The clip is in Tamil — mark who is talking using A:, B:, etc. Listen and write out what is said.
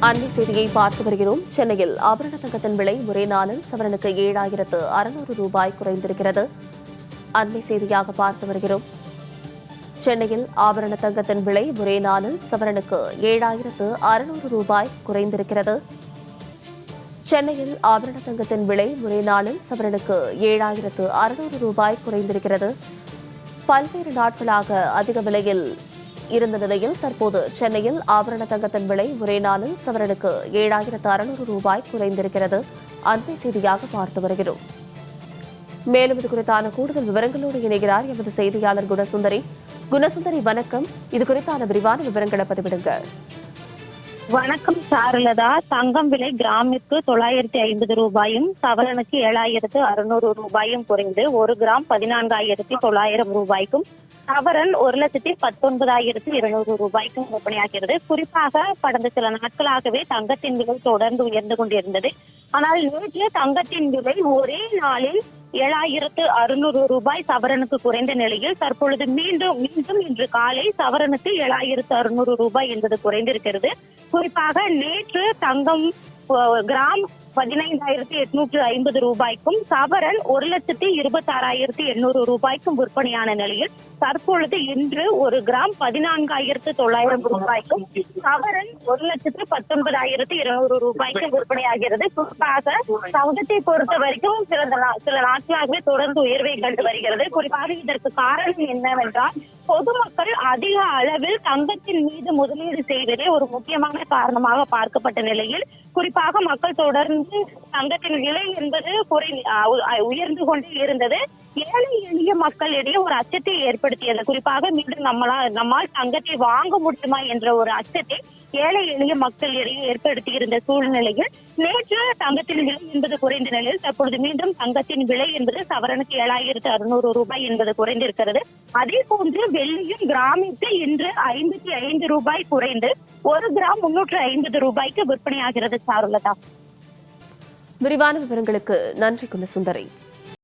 A: அண்மை செய்தியை பார்த்து வருகிறோம். சென்னையில் ஆபரண தங்கத்தின் விலை ஒரே நாளில் சவரனுக்கு 7,600 ரூபாய் குறைந்திருக்கிறது. அண்மை செய்தியாக பார்த்து வருகிறோம். சென்னையில் ஆபரண தங்கத்தின் விலை ஒரே நாளில் சவரனுக்கு 7,600 ரூபாய் குறைந்திருக்கிறது. சென்னையில் ஆபரண தங்கத்தின் விலை ஒரே நாளில் சவரனுக்கு 7,600 ரூபாய் குறைந்திருக்கிறது. பல்வேறு நாட்களாக அதிக விலையில் இருந்த நிலையில் தற்போது சென்னையில் ஆபரண தங்கத்தின் விலை ஒரே நாளில் சவரனுக்கு 7,600 ரூபாய் குறைந்திருக்கிறது. அண்மை செய்தியாக பார்த்து வருகிறோம். மேலும் இது குறித்தான கூடுதல் விவரங்களோடு இணைகிறார் எமது செய்தியாளர் குணசுந்தரி. குணசுந்தரி, வணக்கம். இது குறித்தான விரிவான விவரங்களை பதிவிடுங்க.
B: வணக்கம் சாருலதா. தங்கம் விலை கிராமிற்கு 950 ரூபாயும் சவரனுக்கு 7,600 ரூபாயும் குறைந்து 1 கிராம் 14,900 ரூபாய்க்கும் சவரன் 1,19,200 ரூபாய்க்கும் விற்பனையாகிறது. குறிப்பாக கடந்த சில நாட்களாகவே தங்கத்தின் விலை தொடர்ந்து உயர்ந்து கொண்டிருந்தது. ஆனால் நேற்று தங்கத்தின் விலை ஒரே நாளில் 7,600 ரூபாய் சவரனுக்கு குறைந்த நிலையில் தற்பொழுது மீண்டும் இன்று காலை சவரனுக்கு 7,600 ரூபாய் என்பது குறைந்திருக்கிறது. குறிப்பாக நேற்று தங்கம் கிராம் 15,850 ரூபாய்க்கும் சவரன் 1,26,800 ரூபாய்க்கும் விற்பனையான நிலையில் தற்பொழுது இன்று 1 கிராம் 14,900 ரூபாய்க்கும் சவரன் 1,19,200 ரூபாய்க்கும் விற்பனையாகிறது. குறிப்பாக தங்கத்தை பொறுத்த வரைக்கும் சில நாட்களாகவே தொடர்ந்து உயர்வை கண்டு வருகிறது. குறிப்பாக இதற்கு காரணம் என்னவென்றால் பொதுமக்கள் அதிக அளவில் தங்கத்தின் மீது முதலீடு செய்வதே ஒரு முக்கியமான காரணமாக பார்க்கப்பட்ட நிலையில் குறிப்பாக மக்கள் தொடர்ந்து தங்கத்தின் விலை என்பது உயர்ந்து கொண்டே இருந்தது. ஏழை எளிய மக்களிடையே ஒரு அச்சத்தை ஏற்படுத்தியது. குறிப்பாக மீண்டும் நம்மால் தங்கத்தை வாங்க முடியுமா என்ற ஒரு அச்சத்தை ஏழை எளிய மக்களிடையே ஏற்படுத்தி இருந்த சூழ்நிலையில் நேற்று தங்கத்தின் விலை என்பது குறைந்த நிலையில் தற்பொழுது மீண்டும் தங்கத்தின் விலை என்பது சவரனுக்கு 7,600 ரூபாய் என்பது குறைந்திருக்கிறது. அதே போன்று வெள்ளியும் கிராமிற்கு இன்று 55 ரூபாய் குறைந்து 1 கிராம் 350 ரூபாய்க்கு விற்பனையாகிறது. சாருலதா,
A: விரிவான விவரங்களுக்கு நன்றி குணசுந்தரி.